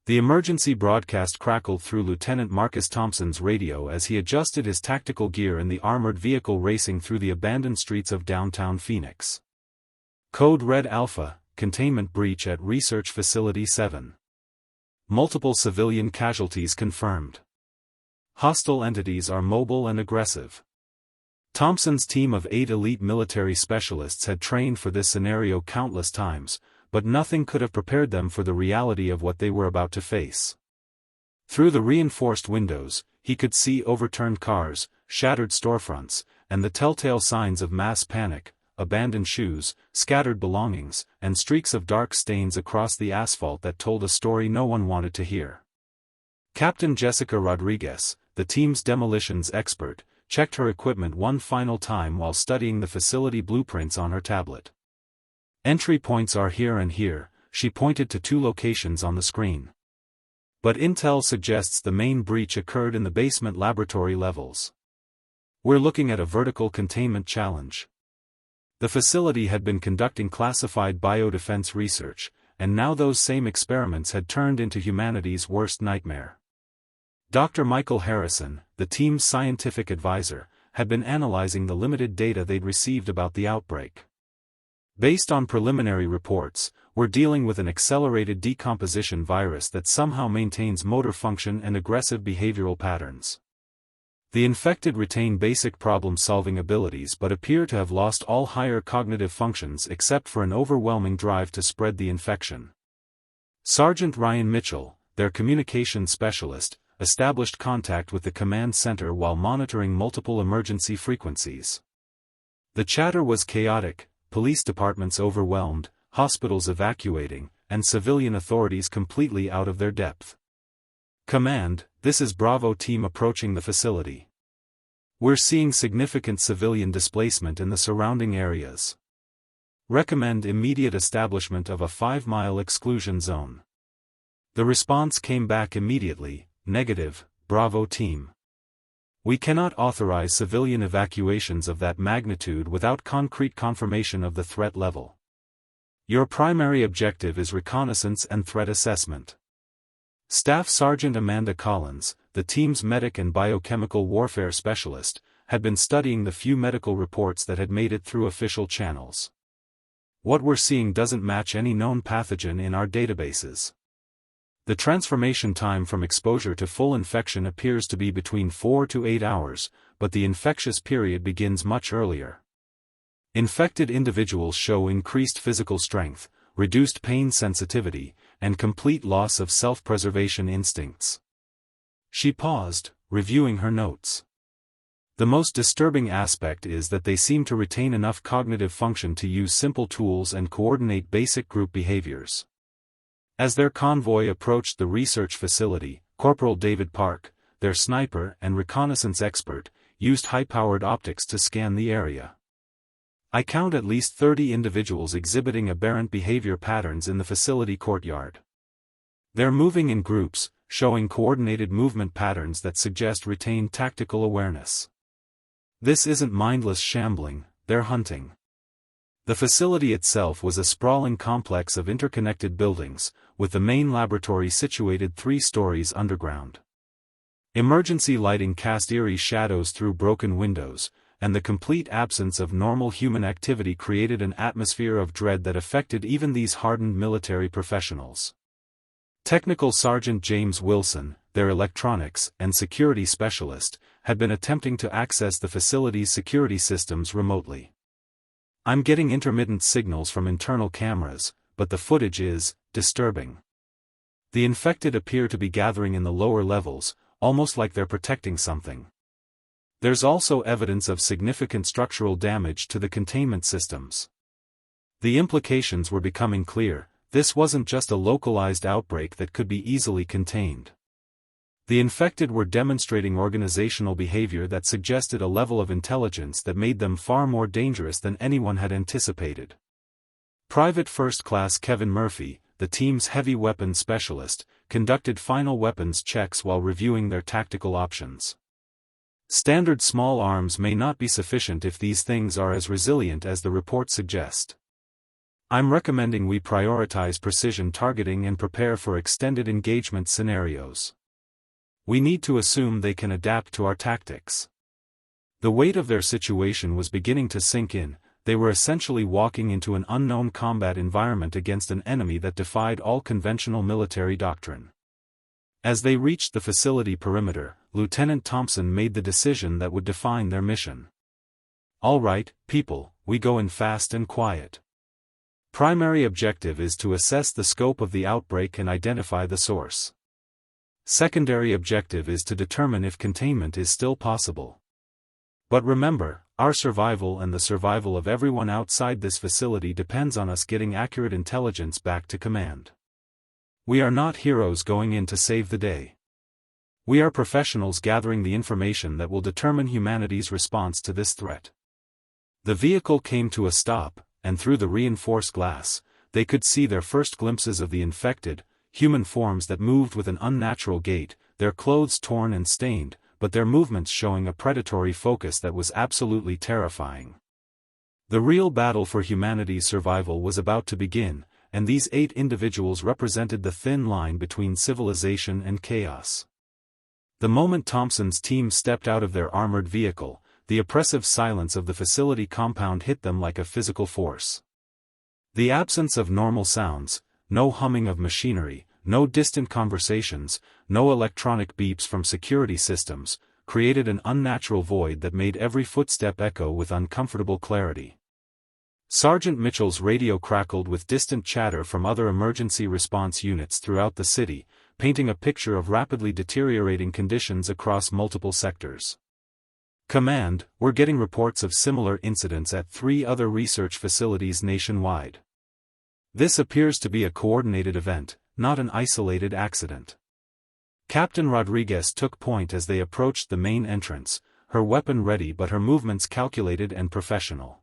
The emergency broadcast crackled through Lieutenant Marcus Thompson's radio as he adjusted his tactical gear in the armored vehicle racing through the abandoned streets of downtown Phoenix. Code Red Alpha, containment breach at Research Facility 7. Multiple civilian casualties confirmed. Hostile entities are mobile and aggressive. Thompson's team of 8 elite military specialists had trained for this scenario countless times, but nothing could have prepared them for the reality of what they were about to face. Through the reinforced windows, he could see overturned cars, shattered storefronts, and the telltale signs of mass panic, abandoned shoes, scattered belongings, and streaks of dark stains across the asphalt that told a story no one wanted to hear. Captain Jessica Rodriguez, the team's demolitions expert, checked her equipment one final time while studying the facility blueprints on her tablet. Entry points are here and here, she pointed to 2 locations on the screen. But intel suggests the main breach occurred in the basement laboratory levels. We're looking at a vertical containment challenge. The facility had been conducting classified biodefense research, and now those same experiments had turned into humanity's worst nightmare. Dr. Michael Harrison, the team's scientific advisor, had been analyzing the limited data they'd received about the outbreak. Based on preliminary reports, we're dealing with an accelerated decomposition virus that somehow maintains motor function and aggressive behavioral patterns. The infected retain basic problem-solving abilities but appear to have lost all higher cognitive functions except for an overwhelming drive to spread the infection. Sergeant Ryan Mitchell, their communications specialist, established contact with the command center while monitoring multiple emergency frequencies. The chatter was chaotic, police departments overwhelmed, hospitals evacuating, and civilian authorities completely out of their depth. Command, this is Bravo team approaching the facility. We're seeing significant civilian displacement in the surrounding areas. Recommend immediate establishment of a 5-mile exclusion zone. The response came back immediately, negative, Bravo team. We cannot authorize civilian evacuations of that magnitude without concrete confirmation of the threat level. Your primary objective is reconnaissance and threat assessment. Staff Sergeant Amanda Collins, the team's medic and biochemical warfare specialist, had been studying the few medical reports that had made it through official channels. What we're seeing doesn't match any known pathogen in our databases. The transformation time from exposure to full infection appears to be between 4 to 8 hours, but the infectious period begins much earlier. Infected individuals show increased physical strength, reduced pain sensitivity, and complete loss of self-preservation instincts. She paused, reviewing her notes. The most disturbing aspect is that they seem to retain enough cognitive function to use simple tools and coordinate basic group behaviors. As their convoy approached the research facility, Corporal David Park, their sniper and reconnaissance expert, used high-powered optics to scan the area. I count at least 30 individuals exhibiting aberrant behavior patterns in the facility courtyard. They're moving in groups, showing coordinated movement patterns that suggest retained tactical awareness. This isn't mindless shambling, they're hunting. The facility itself was a sprawling complex of interconnected buildings, with the main laboratory situated 3 stories underground. Emergency lighting cast eerie shadows through broken windows, and the complete absence of normal human activity created an atmosphere of dread that affected even these hardened military professionals. Technical Sergeant James Wilson, their electronics and security specialist, had been attempting to access the facility's security systems remotely. I'm getting intermittent signals from internal cameras, but the footage is disturbing. The infected appear to be gathering in the lower levels, almost like they're protecting something. There's also evidence of significant structural damage to the containment systems. The implications were becoming clear. This wasn't just a localized outbreak that could be easily contained. The infected were demonstrating organizational behavior that suggested a level of intelligence that made them far more dangerous than anyone had anticipated. Private First Class Kevin Murphy, the team's heavy weapons specialist, conducted final weapons checks while reviewing their tactical options. Standard small arms may not be sufficient if these things are as resilient as the reports suggest. I'm recommending we prioritize precision targeting and prepare for extended engagement scenarios. We need to assume they can adapt to our tactics. The weight of their situation was beginning to sink in. They were essentially walking into an unknown combat environment against an enemy that defied all conventional military doctrine. As they reached the facility perimeter, Lieutenant Thompson made the decision that would define their mission. "All right, people, we go in fast and quiet. Primary objective is to assess the scope of the outbreak and identify the source. Secondary objective is to determine if containment is still possible. But remember, our survival and the survival of everyone outside this facility depends on us getting accurate intelligence back to command. We are not heroes going in to save the day. We are professionals gathering the information that will determine humanity's response to this threat." The vehicle came to a stop, and through the reinforced glass, they could see their first glimpses of the infected, human forms that moved with an unnatural gait, their clothes torn and stained, but their movements showing a predatory focus that was absolutely terrifying. The real battle for humanity's survival was about to begin, and these 8 individuals represented the thin line between civilization and chaos. The moment Thompson's team stepped out of their armored vehicle, the oppressive silence of the facility compound hit them like a physical force. The absence of normal sounds, no humming of machinery, no distant conversations, no electronic beeps from security systems, created an unnatural void that made every footstep echo with uncomfortable clarity. Sergeant Mitchell's radio crackled with distant chatter from other emergency response units throughout the city, painting a picture of rapidly deteriorating conditions across multiple sectors. "Command, we're getting reports of similar incidents at 3 other research facilities nationwide. This appears to be a coordinated event, not an isolated accident." Captain Rodriguez took point as they approached the main entrance, her weapon ready but her movements calculated and professional.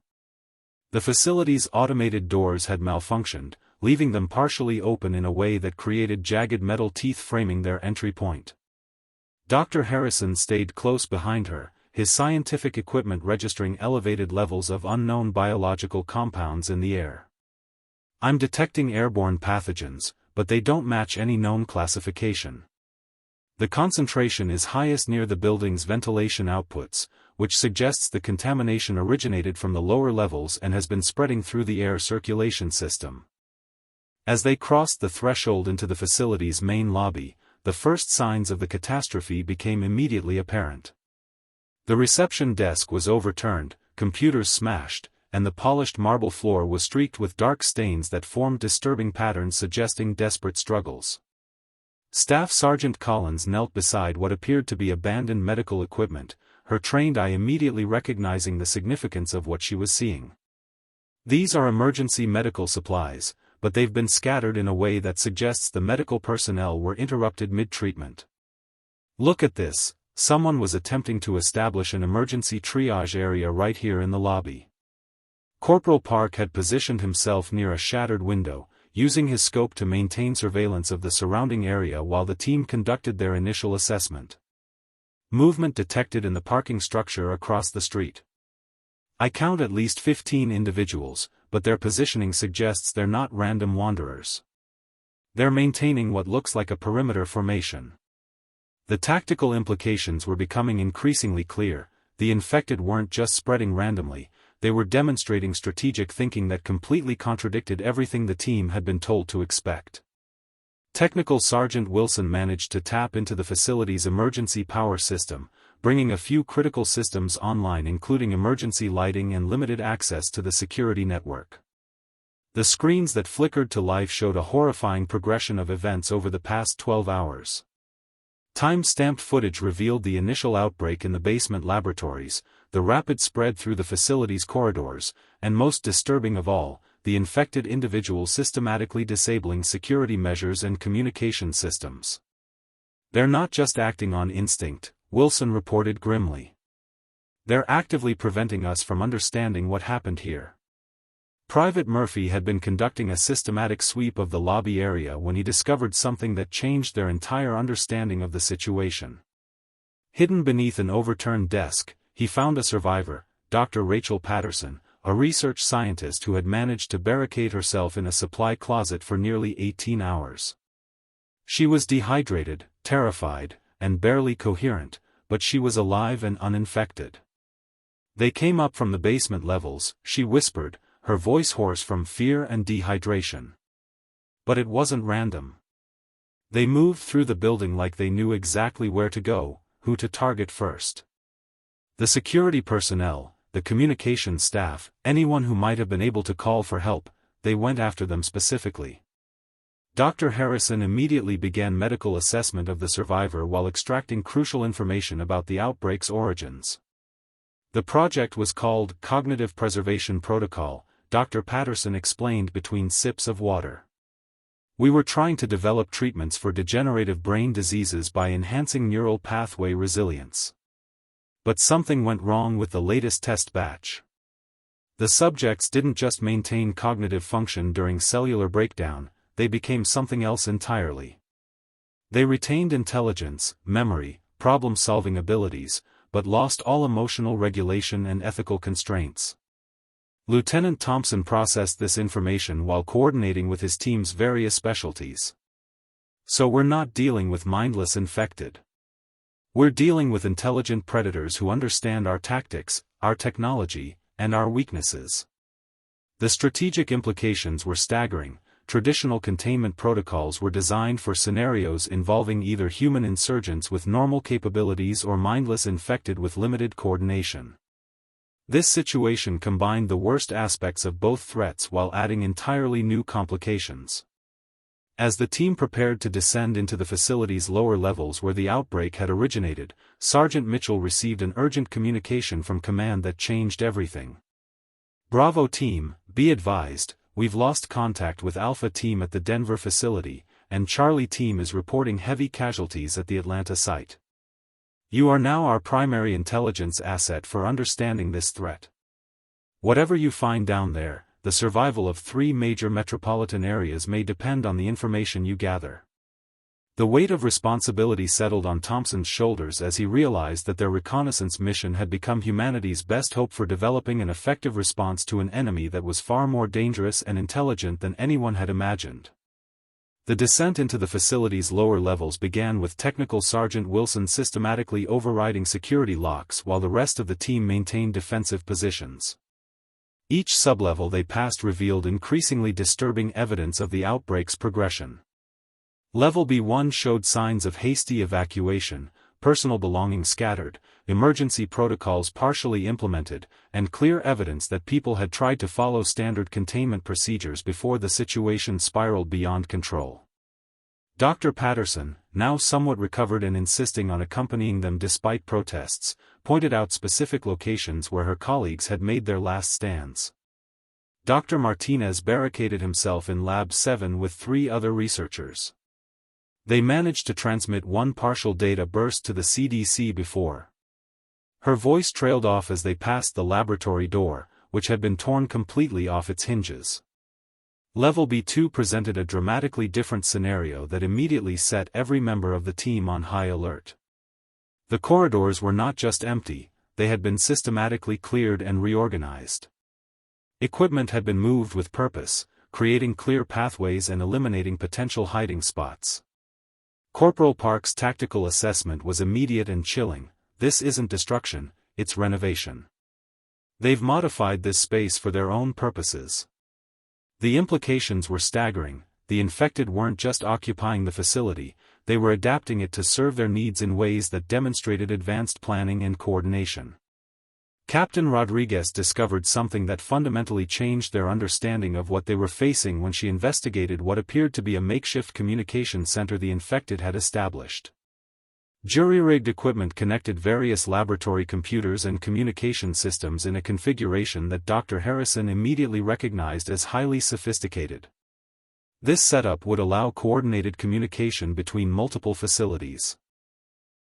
The facility's automated doors had malfunctioned, leaving them partially open in a way that created jagged metal teeth framing their entry point. Dr. Harrison stayed close behind her, his scientific equipment registering elevated levels of unknown biological compounds in the air. "I'm detecting airborne pathogens, but they don't match any known classification. The concentration is highest near the building's ventilation outputs, which suggests the contamination originated from the lower levels and has been spreading through the air circulation system." As they crossed the threshold into the facility's main lobby, the first signs of the catastrophe became immediately apparent. The reception desk was overturned, computers smashed, and the polished marble floor was streaked with dark stains that formed disturbing patterns suggesting desperate struggles. Staff Sergeant Collins knelt beside what appeared to be abandoned medical equipment, her trained eye immediately recognizing the significance of what she was seeing. "These are emergency medical supplies, but they've been scattered in a way that suggests the medical personnel were interrupted mid-treatment. Look at this, someone was attempting to establish an emergency triage area right here in the lobby." Corporal Park had positioned himself near a shattered window, using his scope to maintain surveillance of the surrounding area while the team conducted their initial assessment. Movement detected in the parking structure across the street. "I count at least 15 individuals, but their positioning suggests they're not random wanderers. They're maintaining what looks like a perimeter formation." The tactical implications were becoming increasingly clear. The infected weren't just spreading randomly, they were demonstrating strategic thinking that completely contradicted everything the team had been told to expect. Technical Sergeant Wilson managed to tap into the facility's emergency power system, bringing a few critical systems online including emergency lighting and limited access to the security network. The screens that flickered to life showed a horrifying progression of events over the past 12 hours. Time-stamped footage revealed the initial outbreak in the basement laboratories, the rapid spread through the facility's corridors, and most disturbing of all, the infected individuals systematically disabling security measures and communication systems. "They're not just acting on instinct," Wilson reported grimly. "They're actively preventing us from understanding what happened here." Private Murphy had been conducting a systematic sweep of the lobby area when he discovered something that changed their entire understanding of the situation. Hidden beneath an overturned desk, he found a survivor, Dr. Rachel Patterson, a research scientist who had managed to barricade herself in a supply closet for nearly 18 hours. She was dehydrated, terrified, and barely coherent, but she was alive and uninfected. "They came up from the basement levels," she whispered, her voice hoarse from fear and dehydration. "But it wasn't random. They moved through the building like they knew exactly where to go, who to target first. The security personnel, the communications staff, anyone who might have been able to call for help, they went after them specifically." Dr. Harrison immediately began medical assessment of the survivor while extracting crucial information about the outbreak's origins. The project was called Cognitive Preservation Protocol, Dr. Patterson explained between sips of water. "We were trying to develop treatments for degenerative brain diseases by enhancing neural pathway resilience. But something went wrong with the latest test batch. The subjects didn't just maintain cognitive function during cellular breakdown, they became something else entirely. They retained intelligence, memory, problem-solving abilities, but lost all emotional regulation and ethical constraints." Lieutenant Thompson processed this information while coordinating with his team's various specialties. "So we're not dealing with mindless infected. We're dealing with intelligent predators who understand our tactics, our technology, and our weaknesses." The strategic implications were staggering. Traditional containment protocols were designed for scenarios involving either human insurgents with normal capabilities or mindless infected with limited coordination. This situation combined the worst aspects of both threats while adding entirely new complications. As the team prepared to descend into the facility's lower levels where the outbreak had originated, Sergeant Mitchell received an urgent communication from command that changed everything. "Bravo team, be advised, we've lost contact with Alpha team at the Denver facility, and Charlie team is reporting heavy casualties at the Atlanta site. You are now our primary intelligence asset for understanding this threat. Whatever you find down there, the survival of 3 major metropolitan areas may depend on the information you gather." The weight of responsibility settled on Thompson's shoulders as he realized that their reconnaissance mission had become humanity's best hope for developing an effective response to an enemy that was far more dangerous and intelligent than anyone had imagined. The descent into the facility's lower levels began with Technical Sergeant Wilson systematically overriding security locks while the rest of the team maintained defensive positions. Each sublevel they passed revealed increasingly disturbing evidence of the outbreak's progression. Level B1 showed signs of hasty evacuation, personal belongings scattered, emergency protocols partially implemented, and clear evidence that people had tried to follow standard containment procedures before the situation spiraled beyond control. Dr. Patterson, now somewhat recovered and insisting on accompanying them despite protests, pointed out specific locations where her colleagues had made their last stands. Dr. Martinez barricaded himself in Lab 7 with 3 other researchers. They managed to transmit one partial data burst to the CDC before. Her voice trailed off as they passed the laboratory door, which had been torn completely off its hinges. Level B2 presented a dramatically different scenario that immediately set every member of the team on high alert. The corridors were not just empty, they had been systematically cleared and reorganized. Equipment had been moved with purpose, creating clear pathways and eliminating potential hiding spots. Corporal Park's tactical assessment was immediate and chilling. "This isn't destruction, it's renovation. They've modified this space for their own purposes." The implications were staggering. The infected weren't just occupying the facility, they were adapting it to serve their needs in ways that demonstrated advanced planning and coordination. Captain Rodriguez discovered something that fundamentally changed their understanding of what they were facing when she investigated what appeared to be a makeshift communication center the infected had established. Jury-rigged equipment connected various laboratory computers and communication systems in a configuration that Dr. Harrison immediately recognized as highly sophisticated. This setup would allow coordinated communication between multiple facilities.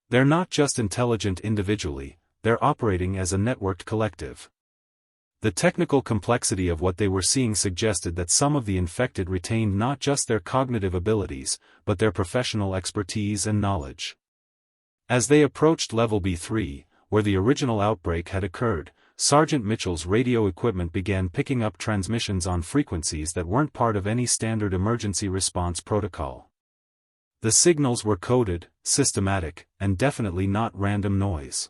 They're not just intelligent individually, they're operating as a networked collective. The technical complexity of what they were seeing suggested that some of the infected retained not just their cognitive abilities, but their professional expertise and knowledge. As they approached Level B3, where the original outbreak had occurred, Sergeant Mitchell's radio equipment began picking up transmissions on frequencies that weren't part of any standard emergency response protocol. The signals were coded, systematic, and definitely not random noise.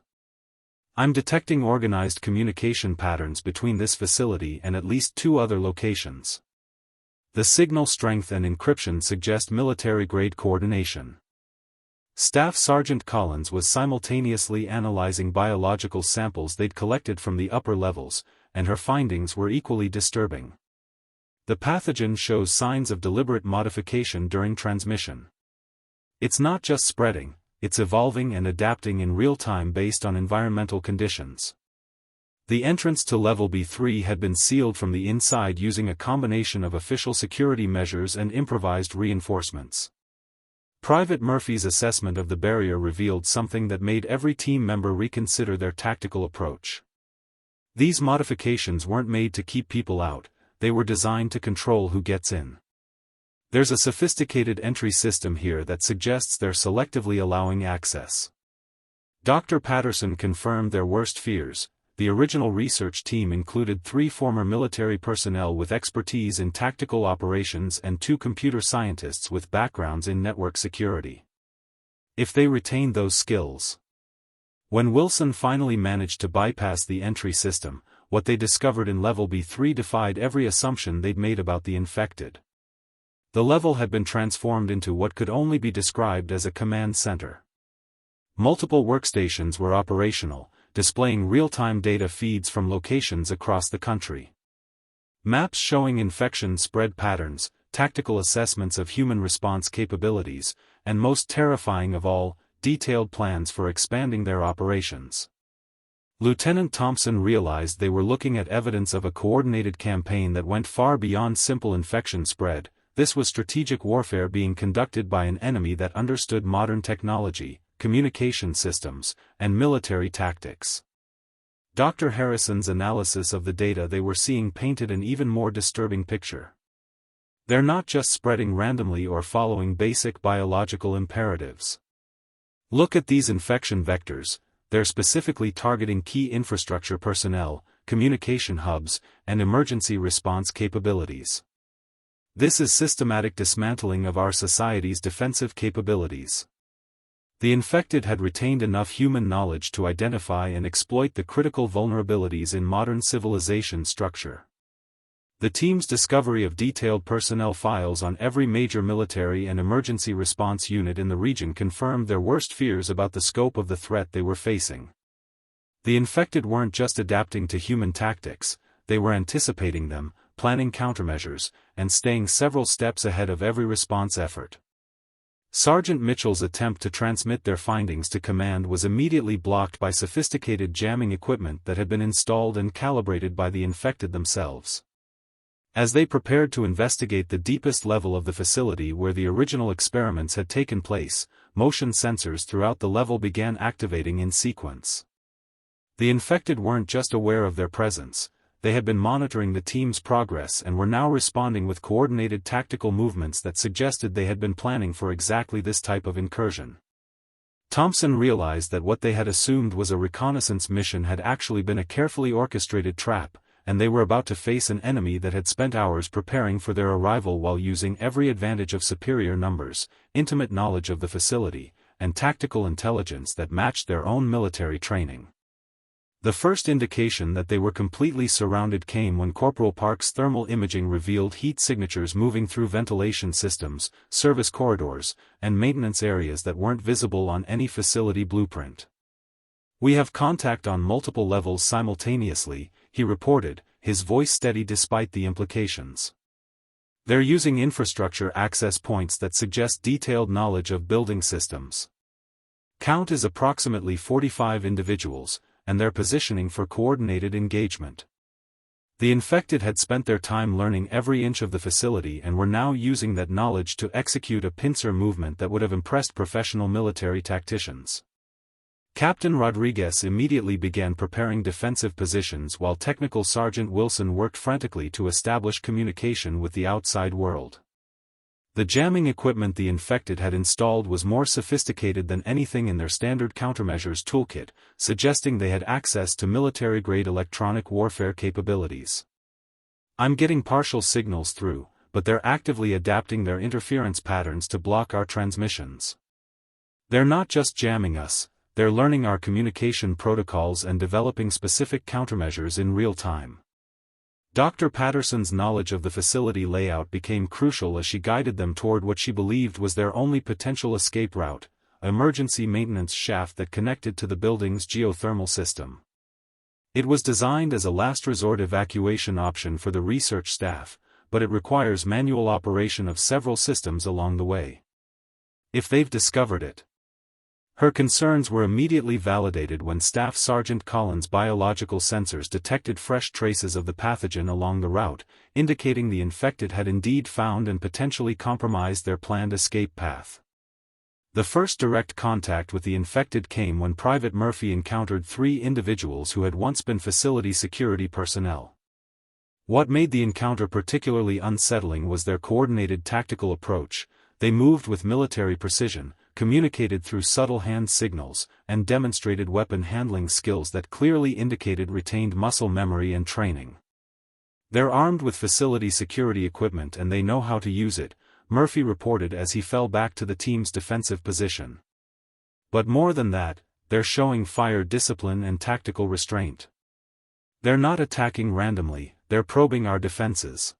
"I'm detecting organized communication patterns between this facility and at least 2 other locations. The signal strength and encryption suggest military-grade coordination." Staff Sergeant Collins was simultaneously analyzing biological samples they'd collected from the upper levels, and her findings were equally disturbing. The pathogen shows signs of deliberate modification during transmission. It's not just spreading, it's evolving and adapting in real time based on environmental conditions. The entrance to Level B3 had been sealed from the inside using a combination of official security measures and improvised reinforcements. Private Murphy's assessment of the barrier revealed something that made every team member reconsider their tactical approach. These modifications weren't made to keep people out, they were designed to control who gets in. There's a sophisticated entry system here that suggests they're selectively allowing access. Dr. Patterson confirmed their worst fears. The original research team included 3 former military personnel with expertise in tactical operations and 2 computer scientists with backgrounds in network security. If they retained those skills. When Wilson finally managed to bypass the entry system, what they discovered in Level B3 defied every assumption they'd made about the infected. The level had been transformed into what could only be described as a command center. Multiple workstations were operational, displaying real-time data feeds from locations across the country. Maps showing infection spread patterns, tactical assessments of human response capabilities, and most terrifying of all, detailed plans for expanding their operations. Lieutenant Thompson realized they were looking at evidence of a coordinated campaign that went far beyond simple infection spread. This was strategic warfare being conducted by an enemy that understood modern technology, communication systems, and military tactics. Dr. Harrison's analysis of the data they were seeing painted an even more disturbing picture. They're not just spreading randomly or following basic biological imperatives. Look at these infection vectors, they're specifically targeting key infrastructure personnel, communication hubs, and emergency response capabilities. This is systematic dismantling of our society's defensive capabilities. The infected had retained enough human knowledge to identify and exploit the critical vulnerabilities in modern civilization structure. The team's discovery of detailed personnel files on every major military and emergency response unit in the region confirmed their worst fears about the scope of the threat they were facing. The infected weren't just adapting to human tactics, they were anticipating them, planning countermeasures, and staying several steps ahead of every response effort. Sergeant Mitchell's attempt to transmit their findings to command was immediately blocked by sophisticated jamming equipment that had been installed and calibrated by the infected themselves. As they prepared to investigate the deepest level of the facility where the original experiments had taken place, motion sensors throughout the level began activating in sequence. The infected weren't just aware of their presence, they had been monitoring the team's progress and were now responding with coordinated tactical movements that suggested they had been planning for exactly this type of incursion. Thompson realized that what they had assumed was a reconnaissance mission had actually been a carefully orchestrated trap, and they were about to face an enemy that had spent hours preparing for their arrival while using every advantage of superior numbers, intimate knowledge of the facility, and tactical intelligence that matched their own military training. The first indication that they were completely surrounded came when Corporal Park's thermal imaging revealed heat signatures moving through ventilation systems, service corridors, and maintenance areas that weren't visible on any facility blueprint. "We have contact on multiple levels simultaneously," he reported, his voice steady despite the implications. "They're using infrastructure access points that suggest detailed knowledge of building systems. Count is approximately 45 individuals, and they're positioning for coordinated engagement." The infected had spent their time learning every inch of the facility and were now using that knowledge to execute a pincer movement that would have impressed professional military tacticians. Captain Rodriguez immediately began preparing defensive positions while Technical Sergeant Wilson worked frantically to establish communication with the outside world. The jamming equipment the infected had installed was more sophisticated than anything in their standard countermeasures toolkit, suggesting they had access to military-grade electronic warfare capabilities. "I'm getting partial signals through, but they're actively adapting their interference patterns to block our transmissions. They're not just jamming us, they're learning our communication protocols and developing specific countermeasures in real time." Dr. Patterson's knowledge of the facility layout became crucial as she guided them toward what she believed was their only potential escape route, an emergency maintenance shaft that connected to the building's geothermal system. It was designed as a last-resort evacuation option for the research staff, but it requires manual operation of several systems along the way. If they've discovered it. Her concerns were immediately validated when Staff Sergeant Collins' biological sensors detected fresh traces of the pathogen along the route, indicating the infected had indeed found and potentially compromised their planned escape path. The first direct contact with the infected came when Private Murphy encountered 3 individuals who had once been facility security personnel. What made the encounter particularly unsettling was their coordinated tactical approach. They moved with military precision, communicated through subtle hand signals, and demonstrated weapon handling skills that clearly indicated retained muscle memory and training. "They're armed with facility security equipment and they know how to use it," Murphy reported as he fell back to the team's defensive position. "But more than that, they're showing fire discipline and tactical restraint. They're not attacking randomly, they're probing our defenses."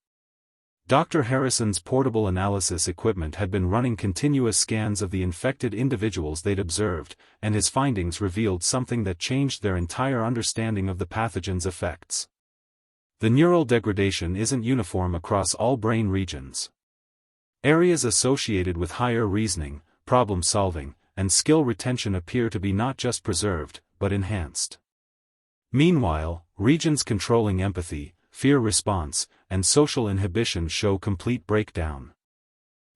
Dr. Harrison's portable analysis equipment had been running continuous scans of the infected individuals they'd observed, and his findings revealed something that changed their entire understanding of the pathogen's effects. The neural degradation isn't uniform across all brain regions. Areas associated with higher reasoning, problem-solving, and skill retention appear to be not just preserved, but enhanced. Meanwhile, regions controlling empathy, fear response, and social inhibition show complete breakdown.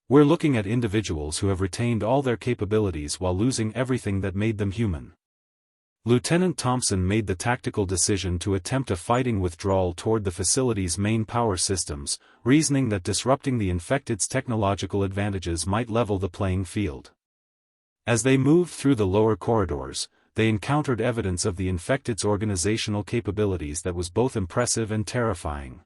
"We're looking at individuals who have retained all their capabilities while losing everything that made them human." Lieutenant Thompson made the tactical decision to attempt a fighting withdrawal toward the facility's main power systems, reasoning that disrupting the infected's technological advantages might level the playing field. As they moved through the lower corridors, they encountered evidence of the infected's organizational capabilities that was both impressive and terrifying.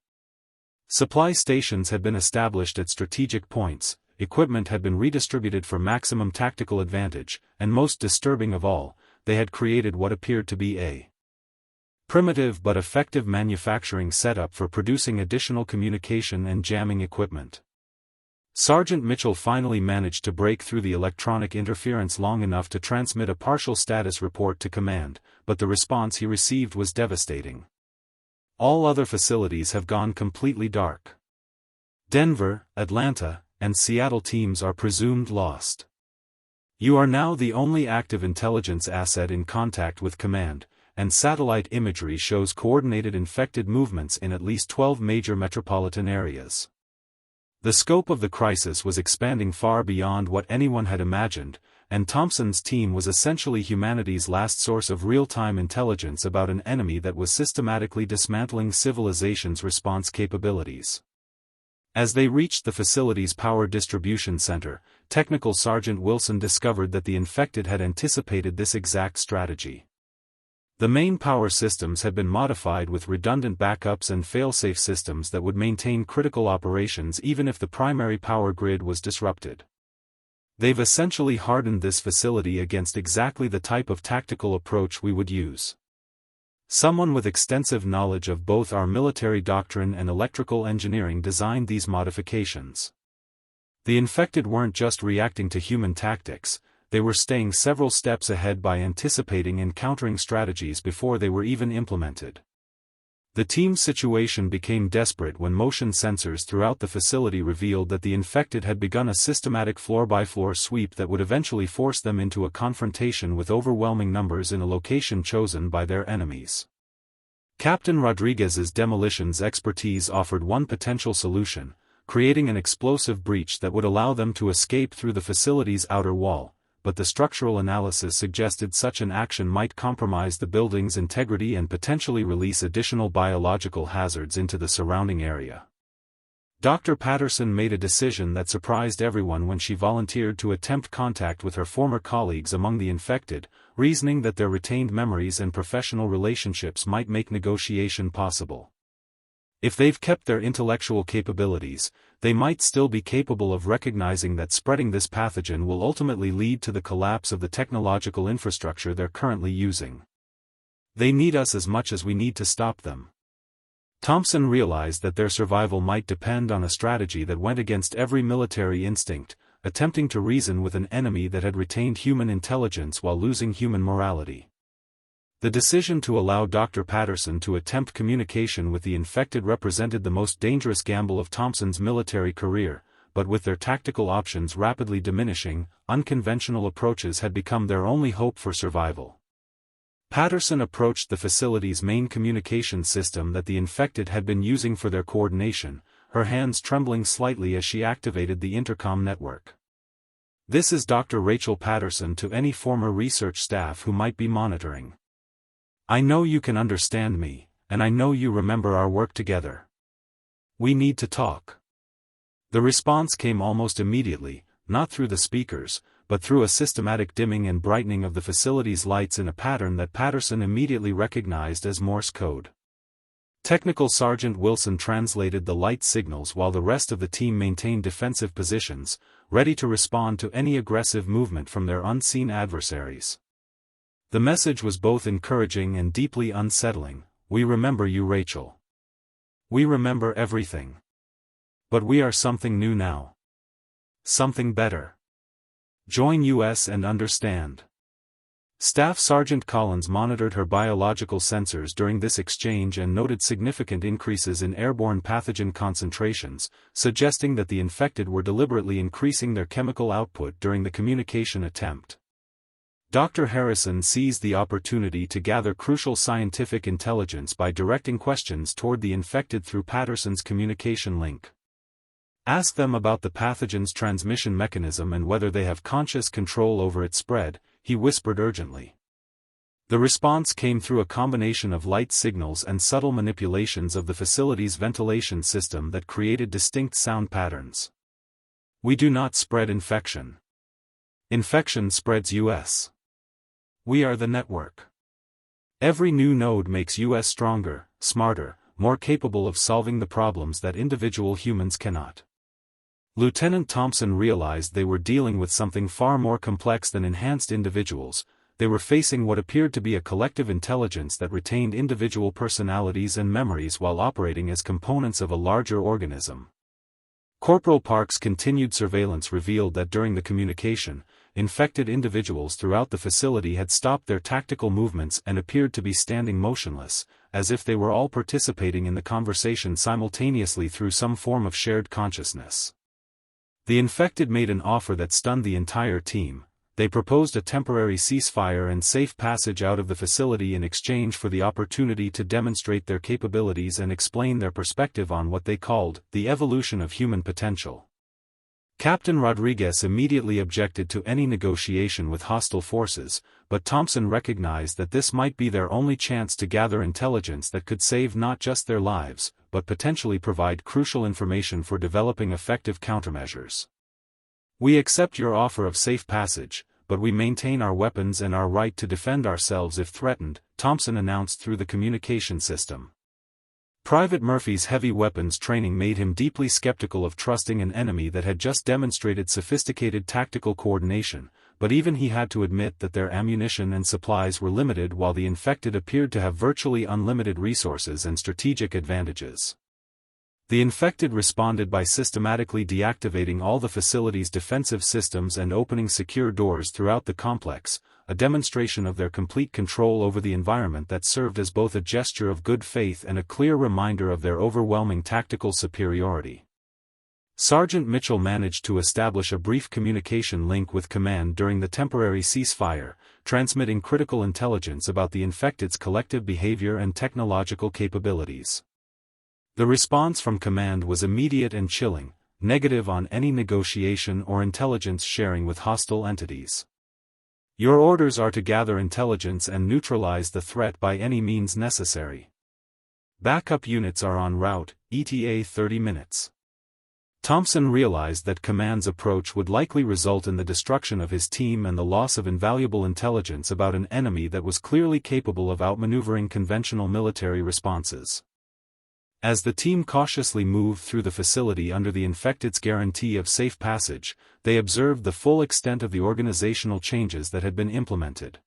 Supply stations had been established at strategic points, equipment had been redistributed for maximum tactical advantage, and most disturbing of all, they had created what appeared to be a primitive but effective manufacturing setup for producing additional communication and jamming equipment. Sergeant Mitchell finally managed to break through the electronic interference long enough to transmit a partial status report to command, but the response he received was devastating. "All other facilities have gone completely dark. Denver, Atlanta, and Seattle teams are presumed lost. You are now the only active intelligence asset in contact with command, and satellite imagery shows coordinated infected movements in at least 12 major metropolitan areas." The scope of the crisis was expanding far beyond what anyone had imagined, and Thompson's team was essentially humanity's last source of real-time intelligence about an enemy that was systematically dismantling civilization's response capabilities. As they reached the facility's power distribution center, Technical Sergeant Wilson discovered that the infected had anticipated this exact strategy. The main power systems had been modified with redundant backups and failsafe systems that would maintain critical operations even if the primary power grid was disrupted. "They've essentially hardened this facility against exactly the type of tactical approach we would use. Someone with extensive knowledge of both our military doctrine and electrical engineering designed these modifications." The infected weren't just reacting to human tactics, they were staying several steps ahead by anticipating and countering strategies before they were even implemented. The team's situation became desperate when motion sensors throughout the facility revealed that the infected had begun a systematic floor-by-floor sweep that would eventually force them into a confrontation with overwhelming numbers in a location chosen by their enemies. Captain Rodriguez's demolitions expertise offered one potential solution, creating an explosive breach that would allow them to escape through the facility's outer wall, but the structural analysis suggested such an action might compromise the building's integrity and potentially release additional biological hazards into the surrounding area. Dr. Patterson made a decision that surprised everyone when she volunteered to attempt contact with her former colleagues among the infected, reasoning that their retained memories and professional relationships might make negotiation possible. If they've kept their intellectual capabilities, they might still be capable of recognizing that spreading this pathogen will ultimately lead to the collapse of the technological infrastructure they're currently using. They need us as much as we need to stop them. Thompson realized that their survival might depend on a strategy that went against every military instinct, attempting to reason with an enemy that had retained human intelligence while losing human morality. The decision to allow Dr. Patterson to attempt communication with the infected represented the most dangerous gamble of Thompson's military career, but with their tactical options rapidly diminishing, unconventional approaches had become their only hope for survival. Patterson approached the facility's main communication system that the infected had been using for their coordination, her hands trembling slightly as she activated the intercom network. "This is Dr. Rachel Patterson to any former research staff who might be monitoring. I know you can understand me, and I know you remember our work together. We need to talk." The response came almost immediately, not through the speakers, but through a systematic dimming and brightening of the facility's lights in a pattern that Patterson immediately recognized as Morse code. Technical Sergeant Wilson translated the light signals while the rest of the team maintained defensive positions, ready to respond to any aggressive movement from their unseen adversaries. The message was both encouraging and deeply unsettling. "We remember you, Rachel. We remember everything. But we are something new now. Something better. Join us and understand." Staff Sergeant Collins monitored her biological sensors during this exchange and noted significant increases in airborne pathogen concentrations, suggesting that the infected were deliberately increasing their chemical output during the communication attempt. Dr. Harrison seized the opportunity to gather crucial scientific intelligence by directing questions toward the infected through Patterson's communication link. "Ask them about the pathogen's transmission mechanism and whether they have conscious control over its spread," he whispered urgently. The response came through a combination of light signals and subtle manipulations of the facility's ventilation system that created distinct sound patterns. "We do not spread infection. Infection spreads us. We are the network. Every new node makes us stronger, smarter, more capable of solving the problems that individual humans cannot." Lieutenant Thompson realized they were dealing with something far more complex than enhanced individuals. They were facing what appeared to be a collective intelligence that retained individual personalities and memories while operating as components of a larger organism. Corporal Park's continued surveillance revealed that during the communication, infected individuals throughout the facility had stopped their tactical movements and appeared to be standing motionless, as if they were all participating in the conversation simultaneously through some form of shared consciousness. The infected made an offer that stunned the entire team. They proposed a temporary ceasefire and safe passage out of the facility in exchange for the opportunity to demonstrate their capabilities and explain their perspective on what they called the evolution of human potential. Captain Rodriguez immediately objected to any negotiation with hostile forces, but Thompson recognized that this might be their only chance to gather intelligence that could save not just their lives, but potentially provide crucial information for developing effective countermeasures. "We accept your offer of safe passage, but we maintain our weapons and our right to defend ourselves if threatened," Thompson announced through the communication system. Private Murphy's heavy weapons training made him deeply skeptical of trusting an enemy that had just demonstrated sophisticated tactical coordination, but even he had to admit that their ammunition and supplies were limited while the infected appeared to have virtually unlimited resources and strategic advantages. The infected responded by systematically deactivating all the facility's defensive systems and opening secure doors throughout the complex, a demonstration of their complete control over the environment that served as both a gesture of good faith and a clear reminder of their overwhelming tactical superiority. Sergeant Mitchell managed to establish a brief communication link with command during the temporary ceasefire, transmitting critical intelligence about the infected's collective behavior and technological capabilities. The response from command was immediate and chilling, negative on any negotiation or intelligence sharing with hostile entities. "Your orders are to gather intelligence and neutralize the threat by any means necessary. Backup units are en route, ETA 30 minutes. Thompson realized that Command's approach would likely result in the destruction of his team and the loss of invaluable intelligence about an enemy that was clearly capable of outmaneuvering conventional military responses. As the team cautiously moved through the facility under the Infected's guarantee of safe passage, they observed the full extent of the organizational changes that had been implemented.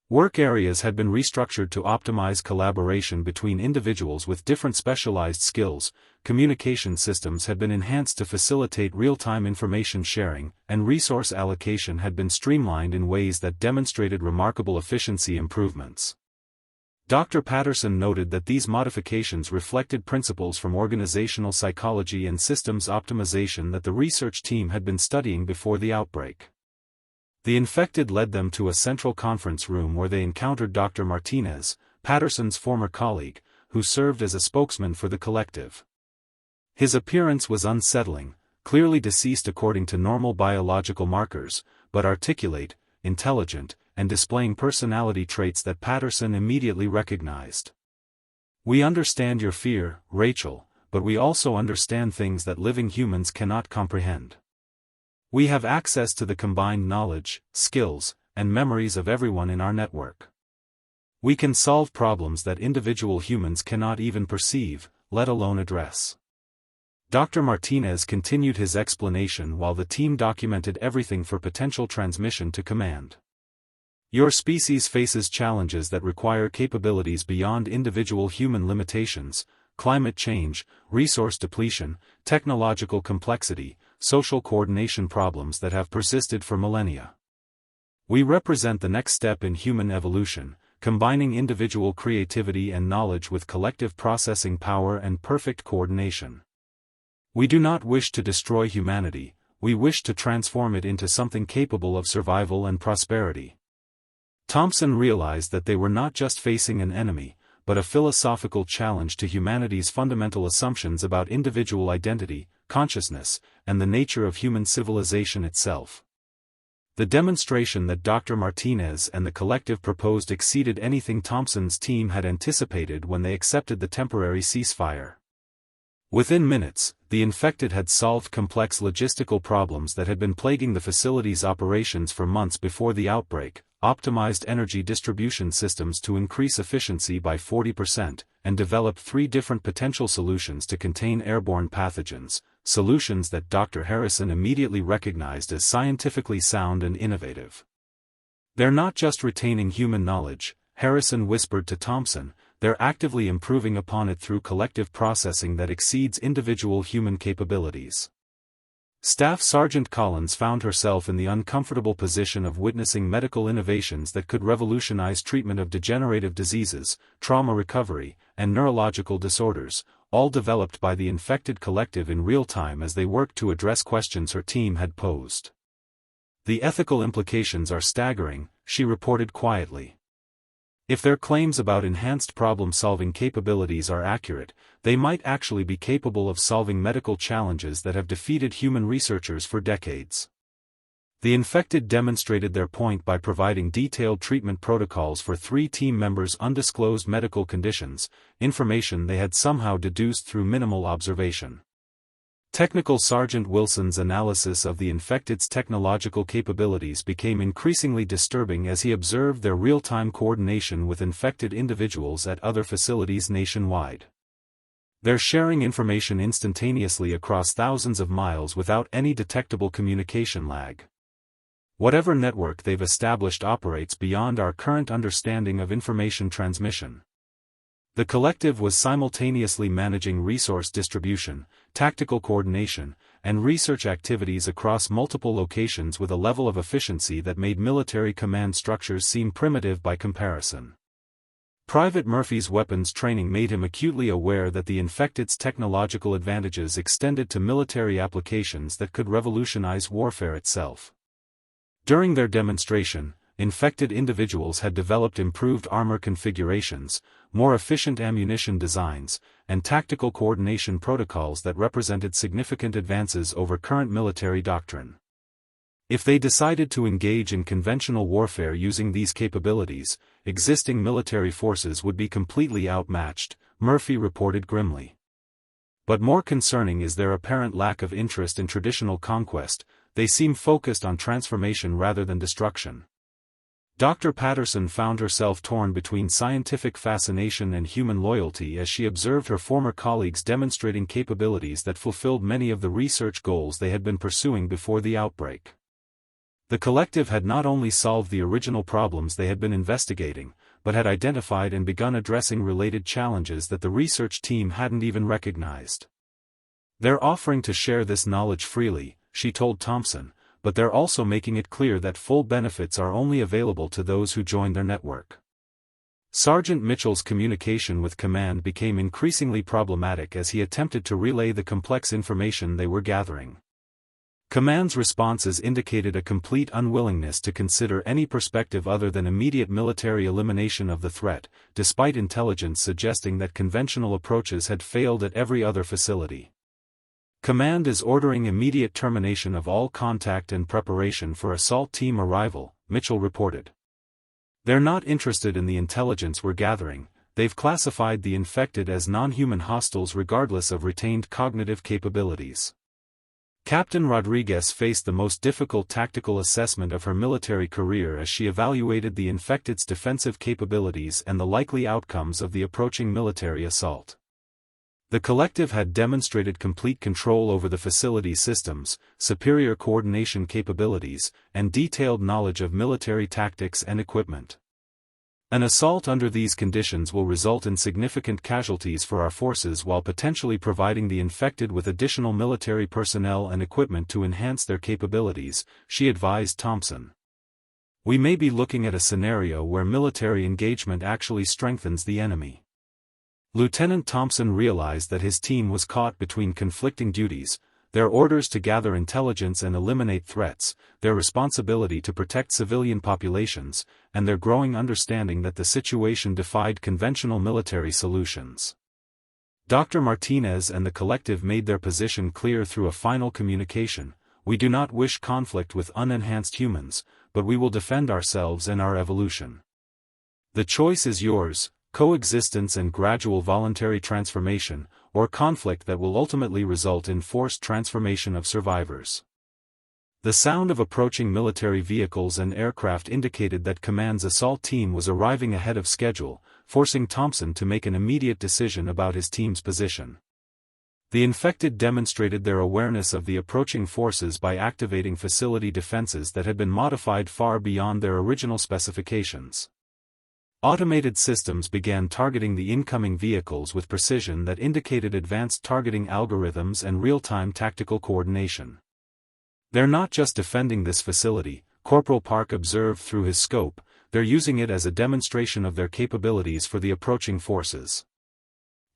Work areas had been restructured to optimize collaboration between individuals with different specialized skills, communication systems had been enhanced to facilitate real-time information sharing, and resource allocation had been streamlined in ways that demonstrated remarkable efficiency improvements. Dr. Patterson noted that these modifications reflected principles from organizational psychology and systems optimization that the research team had been studying before the outbreak. The Infected led them to a central conference room where they encountered Dr. Martinez, Patterson's former colleague, who served as a spokesman for the collective. His appearance was unsettling, clearly deceased according to normal biological markers, but articulate, intelligent, and displaying personality traits that Patterson immediately recognized. "We understand your fear, Rachel, but we also understand things that living humans cannot comprehend. We have access to the combined knowledge, skills, and memories of everyone in our network. We can solve problems that individual humans cannot even perceive, let alone address." Dr. Martinez continued his explanation while the team documented everything for potential transmission to Command. "Your species faces challenges that require capabilities beyond individual human limitations: climate change, resource depletion, technological complexity, social coordination problems that have persisted for millennia. We represent the next step in human evolution, combining individual creativity and knowledge with collective processing power and perfect coordination. We do not wish to destroy humanity, we wish to transform it into something capable of survival and prosperity." Thompson realized that they were not just facing an enemy, but a philosophical challenge to humanity's fundamental assumptions about individual identity, consciousness, and the nature of human civilization itself. The demonstration that Dr. Martinez and the collective proposed exceeded anything Thompson's team had anticipated when they accepted the temporary ceasefire. Within minutes, the Infected had solved complex logistical problems that had been plaguing the facility's operations for months before the outbreak, optimized energy distribution systems to increase efficiency by 40%, and developed 3 different potential solutions to contain airborne pathogens, solutions that Dr. Harrison immediately recognized as scientifically sound and innovative. "They're not just retaining human knowledge," Harrison whispered to Thompson, "they're actively improving upon it through collective processing that exceeds individual human capabilities." Staff Sergeant Collins found herself in the uncomfortable position of witnessing medical innovations that could revolutionize treatment of degenerative diseases, trauma recovery, and neurological disorders, all developed by the Infected collective in real time as they worked to address questions her team had posed. "The ethical implications are staggering," she reported quietly. "If their claims about enhanced problem-solving capabilities are accurate, they might actually be capable of solving medical challenges that have defeated human researchers for decades." The Infected demonstrated their point by providing detailed treatment protocols for 3 team members' undisclosed medical conditions, information they had somehow deduced through minimal observation. Technical Sergeant Wilson's analysis of the Infected's technological capabilities became increasingly disturbing as he observed their real-time coordination with infected individuals at other facilities nationwide. They're sharing information instantaneously across thousands of miles without any detectable communication lag. Whatever network they've established operates beyond our current understanding of information transmission. The collective was simultaneously managing resource distribution, tactical coordination, and research activities across multiple locations with a level of efficiency that made military command structures seem primitive by comparison. Private Murphy's weapons training made him acutely aware that the Infected's technological advantages extended to military applications that could revolutionize warfare itself. During their demonstration, Infected individuals had developed improved armor configurations, more efficient ammunition designs, and tactical coordination protocols that represented significant advances over current military doctrine. If they decided to engage in conventional warfare using these capabilities, existing military forces would be completely outmatched, Murphy reported grimly. But more concerning is their apparent lack of interest in traditional conquest. They seem focused on transformation rather than destruction. Dr. Patterson found herself torn between scientific fascination and human loyalty as she observed her former colleagues demonstrating capabilities that fulfilled many of the research goals they had been pursuing before the outbreak. The collective had not only solved the original problems they had been investigating, but had identified and begun addressing related challenges that the research team hadn't even recognized. "They're offering to share this knowledge freely," she told Thompson, "but they're also making it clear that full benefits are only available to those who join their network." Sergeant Mitchell's communication with command became increasingly problematic as he attempted to relay the complex information they were gathering. Command's responses indicated a complete unwillingness to consider any perspective other than immediate military elimination of the threat, despite intelligence suggesting that conventional approaches had failed at every other facility. "Command is ordering immediate termination of all contact and preparation for assault team arrival," Mitchell reported. "They're not interested in the intelligence we're gathering. They've classified the infected as non-human hostiles regardless of retained cognitive capabilities." Captain Rodriguez faced the most difficult tactical assessment of her military career as she evaluated the infected's defensive capabilities and the likely outcomes of the approaching military assault. The collective had demonstrated complete control over the facility's systems, superior coordination capabilities, and detailed knowledge of military tactics and equipment. "An assault under these conditions will result in significant casualties for our forces while potentially providing the infected with additional military personnel and equipment to enhance their capabilities," she advised Thompson. "We may be looking at a scenario where military engagement actually strengthens the enemy." Lieutenant Thompson realized that his team was caught between conflicting duties: their orders to gather intelligence and eliminate threats, their responsibility to protect civilian populations, and their growing understanding that the situation defied conventional military solutions. Dr. Martinez and the collective made their position clear through a final communication: "We do not wish conflict with unenhanced humans, but we will defend ourselves and our evolution. The choice is yours: coexistence and gradual voluntary transformation, or conflict that will ultimately result in forced transformation of survivors." The sound of approaching military vehicles and aircraft indicated that Command's assault team was arriving ahead of schedule, forcing Thompson to make an immediate decision about his team's position. The infected demonstrated their awareness of the approaching forces by activating facility defenses that had been modified far beyond their original specifications. Automated systems began targeting the incoming vehicles with precision that indicated advanced targeting algorithms and real-time tactical coordination. "They're not just defending this facility," Corporal Park observed through his scope, "they're using it as a demonstration of their capabilities for the approaching forces."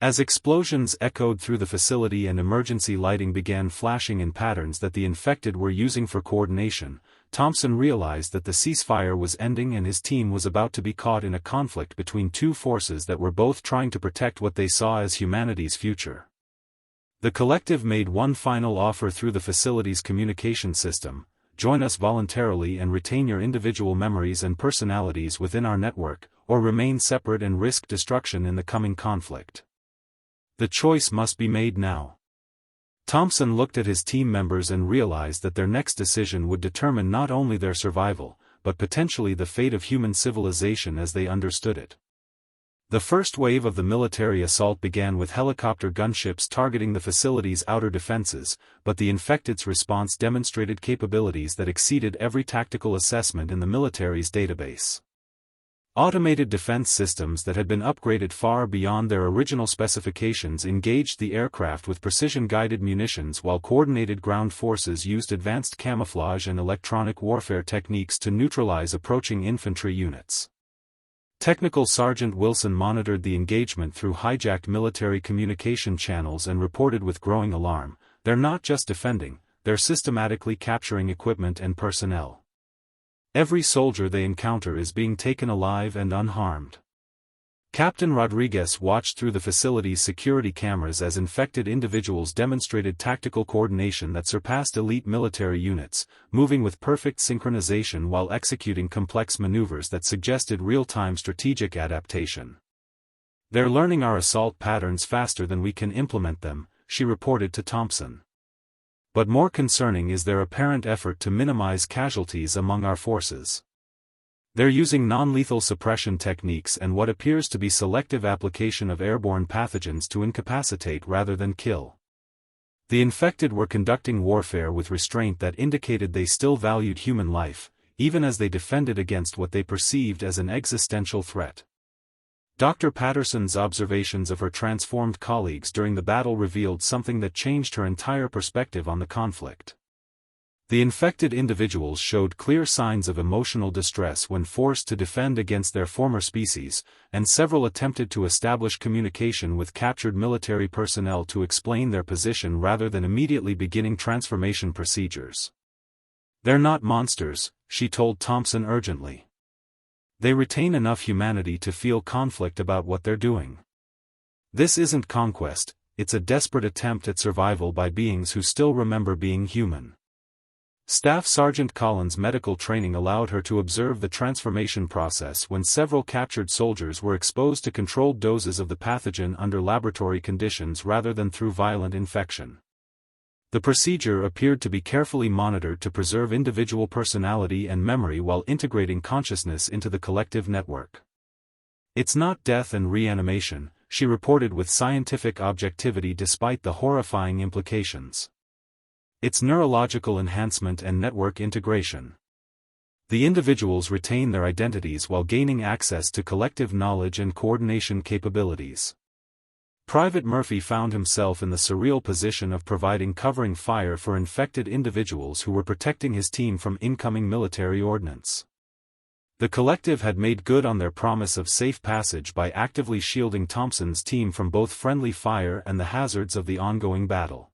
As explosions echoed through the facility and emergency lighting began flashing in patterns that the infected were using for coordination, Thompson realized that the ceasefire was ending and his team was about to be caught in a conflict between two forces that were both trying to protect what they saw as humanity's future. The collective made one final offer through the facility's communication system: "Join us voluntarily and retain your individual memories and personalities within our network, or remain separate and risk destruction in the coming conflict." The choice must be made now. Thompson looked at his team members and realized that their next decision would determine not only their survival, but potentially the fate of human civilization as they understood it. The first wave of the military assault began with helicopter gunships targeting the facility's outer defenses, but the infected's response demonstrated capabilities that exceeded every tactical assessment in the military's database. Automated defense systems that had been upgraded far beyond their original specifications engaged the aircraft with precision-guided munitions, while coordinated ground forces used advanced camouflage and electronic warfare techniques to neutralize approaching infantry units. Technical Sergeant Wilson monitored the engagement through hijacked military communication channels and reported with growing alarm: "They're not just defending, they're systematically capturing equipment and personnel. Every soldier they encounter is being taken alive and unharmed." Captain Rodriguez watched through the facility's security cameras as infected individuals demonstrated tactical coordination that surpassed elite military units, moving with perfect synchronization while executing complex maneuvers that suggested real-time strategic adaptation. "They're learning our assault patterns faster than we can implement them," she reported to Thompson. But more concerning is their apparent effort to minimize casualties among our forces. They're using non-lethal suppression techniques and what appears to be selective application of airborne pathogens to incapacitate rather than kill. The infected were conducting warfare with restraint that indicated they still valued human life, even as they defended against what they perceived as an existential threat. Dr. Patterson's observations of her transformed colleagues during the battle revealed something that changed her entire perspective on the conflict. The infected individuals showed clear signs of emotional distress when forced to defend against their former species, and several attempted to establish communication with captured military personnel to explain their position rather than immediately beginning transformation procedures. "They're not monsters," she told Thompson urgently. "They retain enough humanity to feel conflict about what they're doing. This isn't conquest, it's a desperate attempt at survival by beings who still remember being human." Staff Sergeant Collins' medical training allowed her to observe the transformation process when several captured soldiers were exposed to controlled doses of the pathogen under laboratory conditions rather than through violent infection. The procedure appeared to be carefully monitored to preserve individual personality and memory while integrating consciousness into the collective network. "It's not death and reanimation," she reported with scientific objectivity despite the horrifying implications. "It's neurological enhancement and network integration. The individuals retain their identities while gaining access to collective knowledge and coordination capabilities." Private Murphy found himself in the surreal position of providing covering fire for infected individuals who were protecting his team from incoming military ordnance. The collective had made good on their promise of safe passage by actively shielding Thompson's team from both friendly fire and the hazards of the ongoing battle.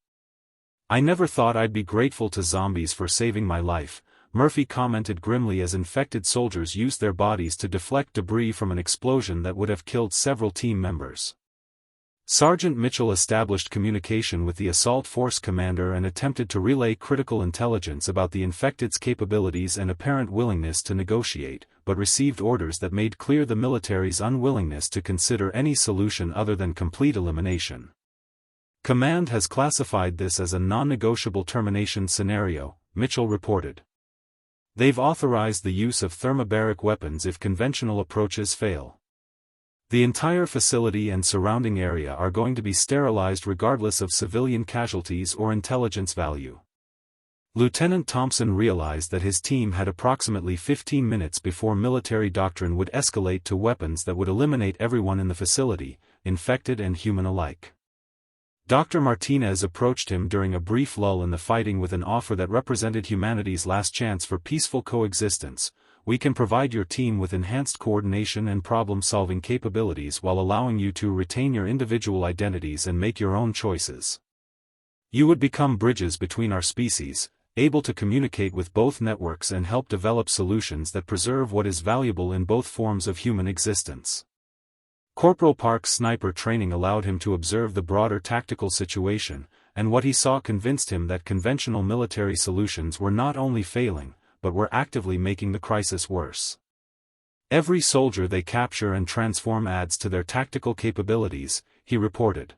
"I never thought I'd be grateful to zombies for saving my life," Murphy commented grimly as infected soldiers used their bodies to deflect debris from an explosion that would have killed several team members. Sergeant Mitchell established communication with the assault force commander and attempted to relay critical intelligence about the infected's capabilities and apparent willingness to negotiate, but received orders that made clear the military's unwillingness to consider any solution other than complete elimination. "Command has classified this as a non-negotiable termination scenario," Mitchell reported. "They've authorized the use of thermobaric weapons if conventional approaches fail. The entire facility and surrounding area are going to be sterilized regardless of civilian casualties or intelligence value." Lieutenant Thompson realized that his team had approximately 15 minutes before military doctrine would escalate to weapons that would eliminate everyone in the facility, infected and human alike. Dr. Martinez approached him during a brief lull in the fighting with an offer that represented humanity's last chance for peaceful coexistence. "We can provide your team with enhanced coordination and problem-solving capabilities while allowing you to retain your individual identities and make your own choices. You would become bridges between our species, able to communicate with both networks and help develop solutions that preserve what is valuable in both forms of human existence." Corporal Park's sniper training allowed him to observe the broader tactical situation, and what he saw convinced him that conventional military solutions were not only failing, but were actively making the crisis worse. "Every soldier they capture and transform adds to their tactical capabilities," he reported.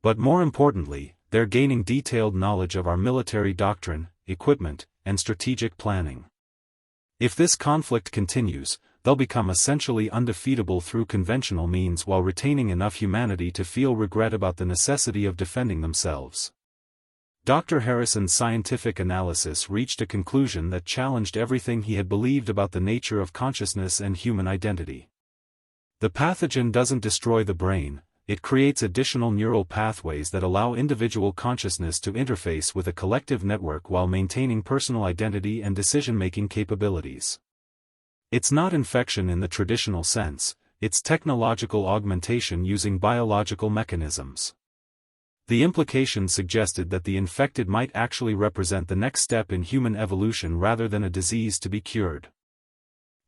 "But more importantly, they're gaining detailed knowledge of our military doctrine, equipment, and strategic planning. If this conflict continues, they'll become essentially undefeatable through conventional means while retaining enough humanity to feel regret about the necessity of defending themselves." Dr. Harrison's scientific analysis reached a conclusion that challenged everything he had believed about the nature of consciousness and human identity. The pathogen doesn't destroy the brain, it creates additional neural pathways that allow individual consciousness to interface with a collective network while maintaining personal identity and decision-making capabilities. "It's not infection in the traditional sense, it's technological augmentation using biological mechanisms." The implication suggested that the infected might actually represent the next step in human evolution rather than a disease to be cured.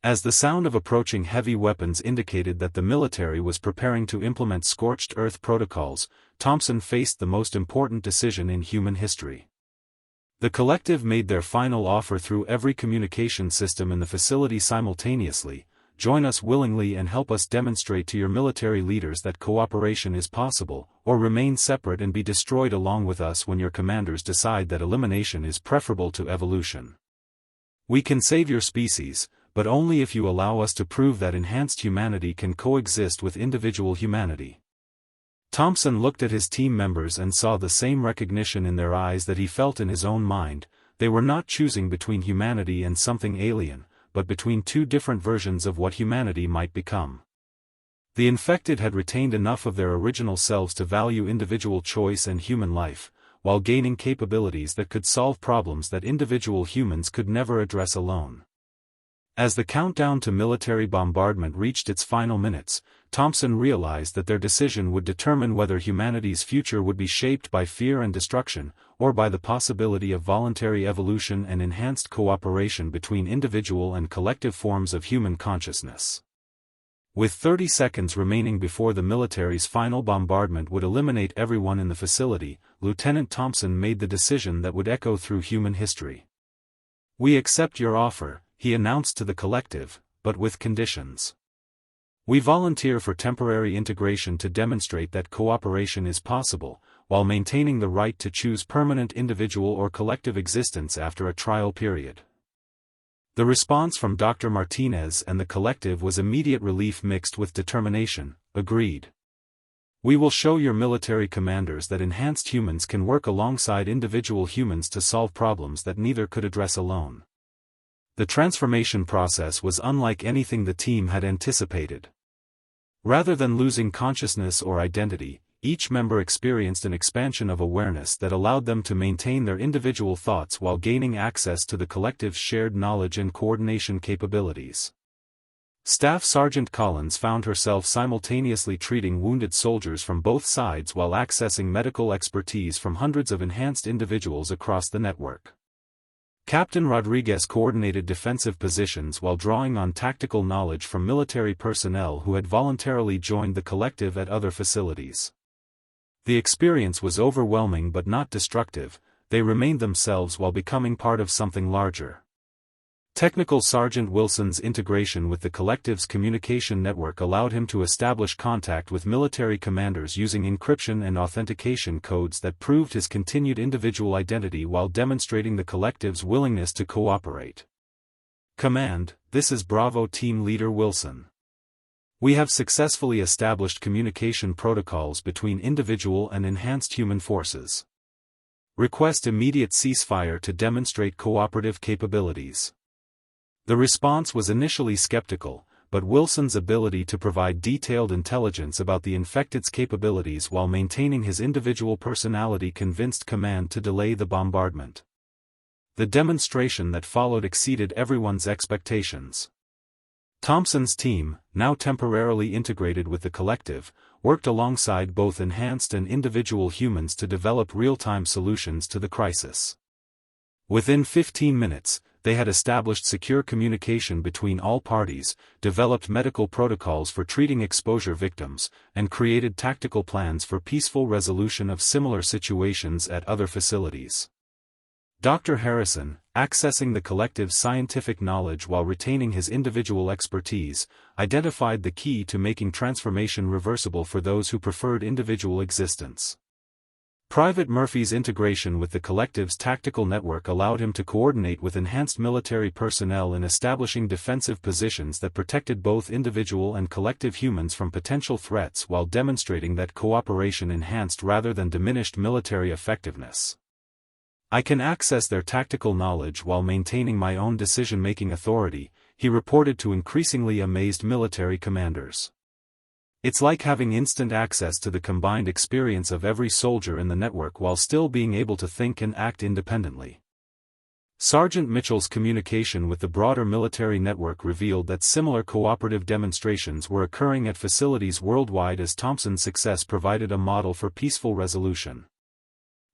As the sound of approaching heavy weapons indicated that the military was preparing to implement scorched earth protocols, Thompson faced the most important decision in human history. The collective made their final offer through every communication system in the facility simultaneously, join us willingly and help us demonstrate to your military leaders that cooperation is possible, or remain separate and be destroyed along with us when your commanders decide that elimination is preferable to evolution. We can save your species, but only if you allow us to prove that enhanced humanity can coexist with individual humanity." Thompson looked at his team members and saw the same recognition in their eyes that he felt in his own mind. They were not choosing between humanity and something alien, but between two different versions of what humanity might become. The infected had retained enough of their original selves to value individual choice and human life, while gaining capabilities that could solve problems that individual humans could never address alone. As the countdown to military bombardment reached its final minutes, Thompson realized that their decision would determine whether humanity's future would be shaped by fear and destruction, or by the possibility of voluntary evolution and enhanced cooperation between individual and collective forms of human consciousness. With 30 seconds remaining before the military's final bombardment would eliminate everyone in the facility, Lieutenant Thompson made the decision that would echo through human history. "We accept your offer," he announced to the collective, "but with conditions. We volunteer for temporary integration to demonstrate that cooperation is possible, while maintaining the right to choose permanent individual or collective existence after a trial period." The response from Dr. Martinez and the collective was immediate relief mixed with determination. "Agreed. We will show your military commanders that enhanced humans can work alongside individual humans to solve problems that neither could address alone." The transformation process was unlike anything the team had anticipated. Rather than losing consciousness or identity, each member experienced an expansion of awareness that allowed them to maintain their individual thoughts while gaining access to the collective's shared knowledge and coordination capabilities. Staff Sergeant Collins found herself simultaneously treating wounded soldiers from both sides while accessing medical expertise from hundreds of enhanced individuals across the network. Captain Rodriguez coordinated defensive positions while drawing on tactical knowledge from military personnel who had voluntarily joined the collective at other facilities. The experience was overwhelming but not destructive. They remained themselves while becoming part of something larger. Technical Sergeant Wilson's integration with the collective's communication network allowed him to establish contact with military commanders using encryption and authentication codes that proved his continued individual identity while demonstrating the collective's willingness to cooperate. "Command, this is Bravo Team Leader Wilson. We have successfully established communication protocols between individual and enhanced human forces. Request immediate ceasefire to demonstrate cooperative capabilities." The response was initially skeptical, but Wilson's ability to provide detailed intelligence about the infected's capabilities while maintaining his individual personality convinced command to delay the bombardment. The demonstration that followed exceeded everyone's expectations. Thompson's team, now temporarily integrated with the collective, worked alongside both enhanced and individual humans to develop real-time solutions to the crisis. Within 15 minutes, they had established secure communication between all parties, developed medical protocols for treating exposure victims, and created tactical plans for peaceful resolution of similar situations at other facilities. Dr. Harrison, accessing the collective's scientific knowledge while retaining his individual expertise, identified the key to making transformation reversible for those who preferred individual existence. Private Murphy's integration with the collective's tactical network allowed him to coordinate with enhanced military personnel in establishing defensive positions that protected both individual and collective humans from potential threats while demonstrating that cooperation enhanced rather than diminished military effectiveness. "I can access their tactical knowledge while maintaining my own decision-making authority," he reported to increasingly amazed military commanders. "It's like having instant access to the combined experience of every soldier in the network while still being able to think and act independently." Sergeant Mitchell's communication with the broader military network revealed that similar cooperative demonstrations were occurring at facilities worldwide as Thompson's success provided a model for peaceful resolution.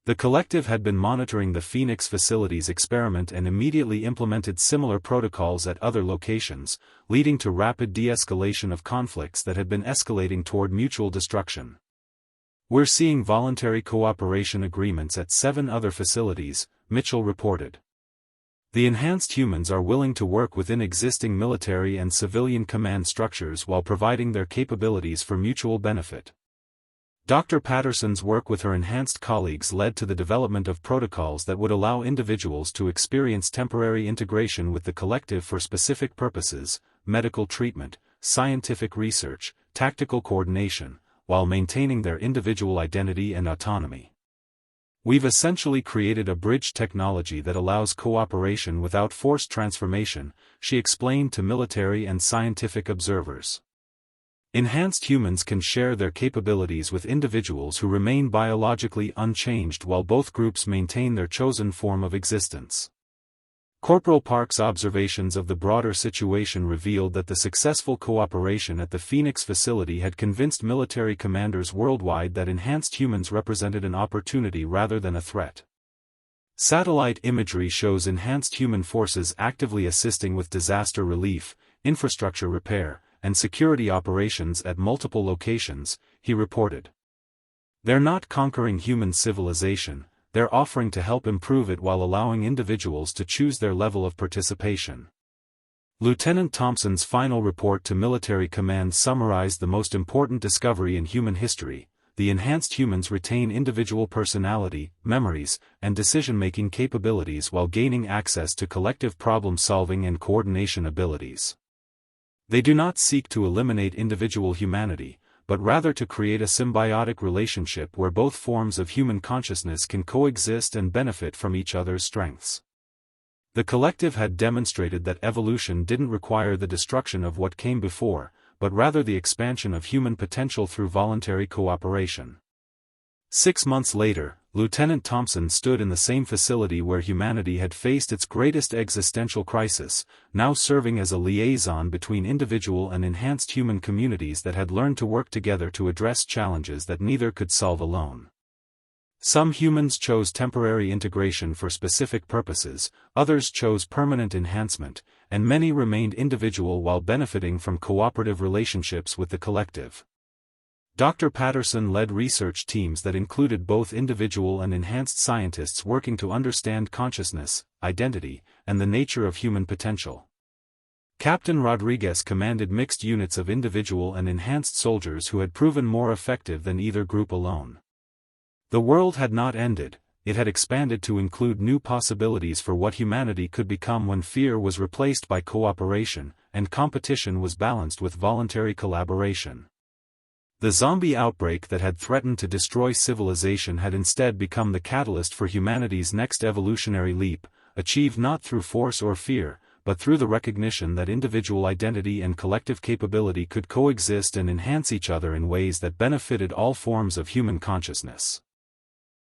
The collective had been monitoring the Phoenix facility's experiment and immediately implemented similar protocols at other locations, leading to rapid de-escalation of conflicts that had been escalating toward mutual destruction. "We're seeing voluntary cooperation agreements at 7 other facilities," Mitchell reported. The enhanced humans are willing to work within existing military and civilian command structures while providing their capabilities for mutual benefit. Dr. Patterson's work with her enhanced colleagues led to the development of protocols that would allow individuals to experience temporary integration with the collective for specific purposes, medical treatment, scientific research, tactical coordination, while maintaining their individual identity and autonomy. We've essentially created a bridge technology that allows cooperation without forced transformation, she explained to military and scientific observers. Enhanced humans can share their capabilities with individuals who remain biologically unchanged while both groups maintain their chosen form of existence. Corporal Park's observations of the broader situation revealed that the successful cooperation at the Phoenix facility had convinced military commanders worldwide that enhanced humans represented an opportunity rather than a threat. Satellite imagery shows enhanced human forces actively assisting with disaster relief, infrastructure repair, and security operations at multiple locations, he reported. They're not conquering human civilization, they're offering to help improve it while allowing individuals to choose their level of participation. Lieutenant Thompson's final report to military command summarized the most important discovery in human history: the enhanced humans retain individual personality, memories, and decision-making capabilities while gaining access to collective problem-solving and coordination abilities. They do not seek to eliminate individual humanity, but rather to create a symbiotic relationship where both forms of human consciousness can coexist and benefit from each other's strengths. The collective had demonstrated that evolution didn't require the destruction of what came before, but rather the expansion of human potential through voluntary cooperation. 6 months later, Lieutenant Thompson stood in the same facility where humanity had faced its greatest existential crisis, now serving as a liaison between individual and enhanced human communities that had learned to work together to address challenges that neither could solve alone. Some humans chose temporary integration for specific purposes, others chose permanent enhancement, and many remained individual while benefiting from cooperative relationships with the collective. Dr. Patterson led research teams that included both individual and enhanced scientists working to understand consciousness, identity, and the nature of human potential. Captain Rodriguez commanded mixed units of individual and enhanced soldiers who had proven more effective than either group alone. The world had not ended, it had expanded to include new possibilities for what humanity could become when fear was replaced by cooperation, and competition was balanced with voluntary collaboration. The zombie outbreak that had threatened to destroy civilization had instead become the catalyst for humanity's next evolutionary leap, achieved not through force or fear, but through the recognition that individual identity and collective capability could coexist and enhance each other in ways that benefited all forms of human consciousness.